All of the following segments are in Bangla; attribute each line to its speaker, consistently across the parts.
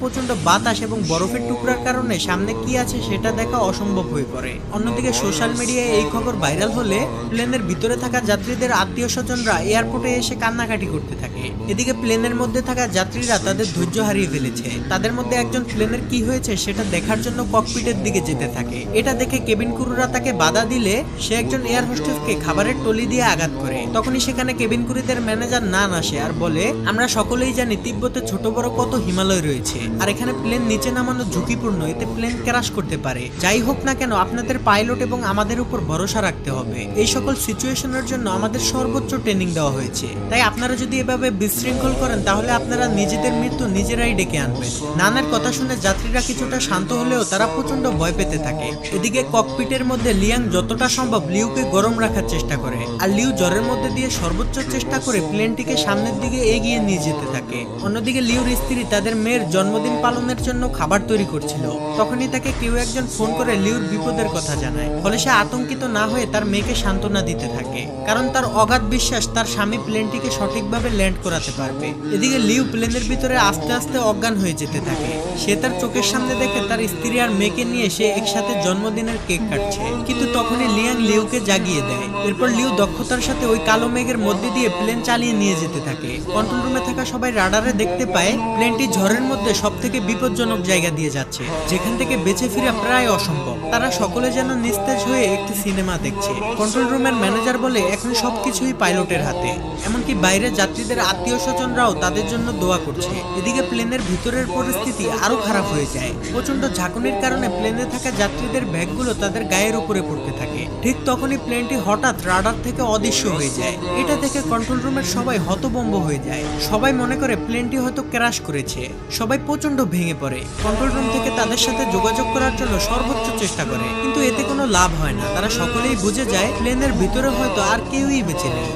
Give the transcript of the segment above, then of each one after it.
Speaker 1: প্রচন্ড বাতাস এবং বরফের টুকরার কারণে সামনে কি আছে সেটা দেখা অসম্ভব হয়ে পড়ে। অন্যদিকে সোশ্যাল মিডিয়ায় এই খবর ভাইরাল হলে প্লেনের ভিতরে থাকা যাত্রীদের আত্মীয় স্বজনরা এয়ারপোর্টে এসে কান্নাকাটি করতে থাকে। এদিকে প্লেনের মধ্যে থাকা যাত্রীরা তাদের ধৈর্য হারিয়ে ফেলেছে। তাদের মধ্যে একজন প্লেনের কি হয়েছে সেটা দেখার জন্য ককপিটের দিকে যেতে থাকে। এটা দেখে কেবিন ক্রুরা তাকে বাধা দিলে সে একজন এয়ার হোস্টেসকে খাবারের টলি দিয়ে আঘাত করে। তখনই সেখানে কেবিন ক্রুদের ম্যানেজার নান আসে আর বলে, আমরা সকলেই জানি তিব্বতে ছোট বড় কত হিমালয় রয়েছে, আর এখানে প্লেন নিচে নামানো ঝুঁকিপূর্ণ, এতে প্লেন ক্র্যাশ করতে পারে। যাই হোক না কেন আপনাদের পাইলট এবং আমাদের উপর ভরসা রাখতে হবে। এই সকল সিচুয়েশনের জন্য আমাদের সর্বোচ্চ ট্রেনিং দেওয়া হয়েছে, তাই আপনারা যদি এভাবে বিশৃঙ্খল করেন তাহলে আপনারা নিজেদের মৃত্যু নিজেরাই ডেকে আনবেন। নানের কথা শুনে যাত্রীরা কিছুটা শান্ত হলেও তারা প্রচন্ড ভয় পেতে থাকে। এদিকে ককপিটের মধ্যে লিয়াং যতটা সম্ভব লিউকে গরম রাখার চেষ্টা করে, আর লিউ জ্বরের মধ্যে দিয়ে সর্বোচ্চ চেষ্টা করে প্লেনটিকে সামনের দিকে এগিয়ে নিয়ে যেতে থাকে। অন্যদিকে লিউর স্ত্রী তাদের মেয়ের জন্মদিন পালনের জন্য খাবার তৈরি করছিল। তখনই তাকে কেউ একজন ফোন করে লিউর বিপদের কথা জানায়। ফলে সে আতঙ্কিত না হয়ে তার মেয়েকে সান্ত্বনা দিতে থাকে, কারণ তার অগাধ বিশ্বাস তার স্বামী প্লেনটিকে সঠিকভাবে ল্যান্ড করাতে পারবে। এদিকে লিউ প্লেনের ভিতরে আস্তে আস্তে অজ্ঞান হয়ে যেতে থাকে। সে তার চোখের সামনে দেখে তার স্ত্রী আর মেয়েকে নিয়ে সে একসাথে জন্মদিনের কেক কাটছে, কিন্তু তখনই লিয়াং লিউকে জাগিয়ে দেয়। এরপর লিউ দক্ষতার সাথে ওই কালো মেঘের মধ্যে দিয়ে প্লেন চালিয়ে নিয়ে যেতে থাকে। কন্ট্রোল রুমে থাকা সবাই রাডারে দেখতে পায় প্লেনটি ঝড়ের মধ্যে সব থেকে বিপজ্জনক জায়গা দিয়ে যাচ্ছে, যেখান থেকে বেঁচে ফিরা প্রায় অসম্ভব। তারা সকলে যেন নিস্তেজ হয়ে একটি সিনেমা দেখছে। কন্ট্রোল রুমের ম্যানেজার বলে, এখন সবকিছুই পাইলটের হাতে, এমনকি বাইরে যাত্রীদের আত্মীয় স্বজনরাও তাদের জন্য দোয়া করছে। এদিকে প্লেনের ভিতরের পরিস্থিতি আরো খারাপ হয়ে যায়। প্রচন্ড ঝাঁকুনির কারণে প্লেনে থাকা যাত্রীদের ব্যাগগুলো তাদের গায়ের উপরে পড়তে থাকে। ঠিক তখনই প্লেনটি হঠাৎ রাডার থেকে অদৃশ্য হয়ে যায়। এটা দেখে কন্ট্রোল রুমের সবাই হতভম্ব হয়ে যায়। সবাই মনে করে প্লেনটি হয়তো ক্র্যাশ করেছে। সবাই প্রচন্ড ভেঙে পড়ে। কন্ট্রোল রুম থেকে তাদের সাথে যোগাযোগ করার জন্য সর্বোচ্চ চেষ্টা করে, কিন্তু এতে কোনো লাভ হয় না। তারা সকলেই বুঝে যায় প্লেনের ভিতরে হয়তো আর কেউই বেঁচে নেই।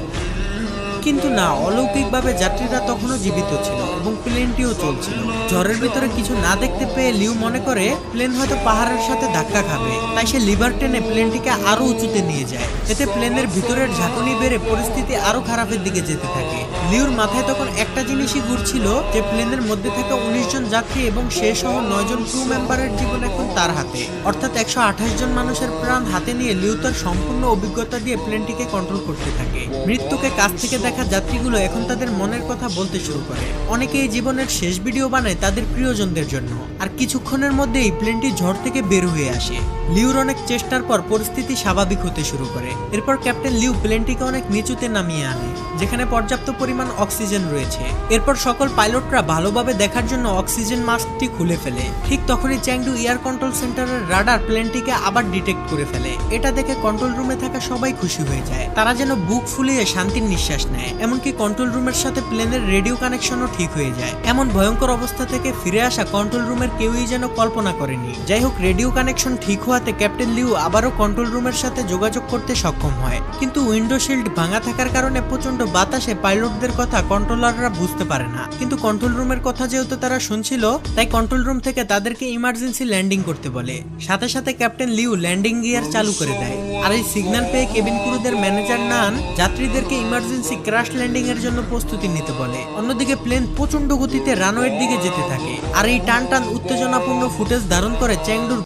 Speaker 1: কিন্তু না, অলৌকিকভাবে যাত্রীরা তখনও জীবিত ছিল এবং প্লেনটিও চলছিল। ঝড়ের ভিতরে কিছু না দেখতে পেয়ে লিউ মনে করে প্লেন হয়তো পাহাড়ের সাথে ধাক্কা খাবে, তাই সে লিভার টেনে প্লেনটিকে আরো উঁচুতে নিয়ে যায়। এতে প্লেনের ভিতরের ঝাঁকুনি বেড়ে পরিস্থিতি আরো খারাপের দিকে যেতে থাকে। লিউর মাথায় তখন একটা জিনিসই ঘুরছিল যে প্লেনের মধ্যে থাকা 19 জন যাত্রী এবং সে সহ 9 জন ক্রু মেম্বারের জীবন এখন তার হাতে, অর্থাৎ 128 জন মানুষের প্রাণ হাতে নিয়ে লিউ তার সম্পূর্ণ অভিজ্ঞতা দিয়ে প্লেনটিকে কন্ট্রোল করতে থাকে। মৃত্যুকে কাছ থেকে দেখা যাত্রীগুলো এখন তাদের মনের কথা বলতে শুরু করে। অনেকে এই জীবনের শেষ ভিডিও বানায় তাদের প্রিয়জনদের জন্য, আর কিছুক্ষণের মধ্যেই প্লেনটি ঝড় থেকে বের হয়ে আসে। লিউর অনেক চেষ্টার পর পরিস্থিতি স্বাভাবিক হতে শুরু করে। এরপর ক্যাপ্টেন লিউ প্লেনটিকে অনেক নিচুতে নামিয়ে আনে, যেখানে পর্যাপ্ত পরিমাণ অক্সিজেন রয়েছে। এরপর সকল পাইলটরা ভালোভাবে দেখার জন্য অক্সিজেন মাস্কটি খুলে ফেলে। ঠিক তখনই চ্যাংডু এয়ার কন্ট্রোল সেন্টারের রাডার প্লেনটিকে আবার ডিটেক্ট করে ফেলে। এটা দেখে কন্ট্রোল রুমে থাকা সবাই খুশি হয়ে যায়। তারা যেন বুক ফুলিয়ে শান্তির নিঃশ্বাস নেয়। এমনকি কন্ট্রোল রুমের সাথে প্লেনের রেডিও কানেকশনও ঠিক হয়ে যায়। এমন ভয়ঙ্কর অবস্থা থেকে ফিরে আসা কন্ট্রোল রুমের কেউই যেন কল্পনা করেনি। যাই হোক, রেডিও কানেকশন ঠিক হওয়াতে ক্যাপ্টেন লিউ আবারও কন্ট্রোল রুমের সাথে যোগাযোগ করতে সক্ষম হয়, কিন্তু উইন্ডো শিল্ড ভাঙা থাকার কারণে প্রচন্ড বাতাসে পাইলটদের কথা কন্ট্রোলাররা বুঝতে পারে না। কিন্তু কন্ট্রোল রুমের কথা যেহেতু তারা শুনছিল, তাই কন্ট্রোল রুম থেকে তাদেরকে ইমার্জেন্সি ল্যান্ডিং করতে বলে। সাথে সাথে ক্যাপ্টেন লিউ ল্যান্ডিং গিয়ার চালু করে দেয়। আর এই সিগন্যাল পেয়ে কেবিন ক্রুদের ম্যানেজার নান যাত্রীদেরকে ইমার্জেন্সি ক্র্যাশ ল্যান্ডিং এর জন্য প্রস্তুতি নিতে বলে। অন্যদিকে প্লেন প্রচন্ড গতিতে রানওয়ের দিকে যেতে থাকে, আর এই টান টান উত্তেজনাপূর্ণ ফুটেজ ধারণ করে চ্যাংডুর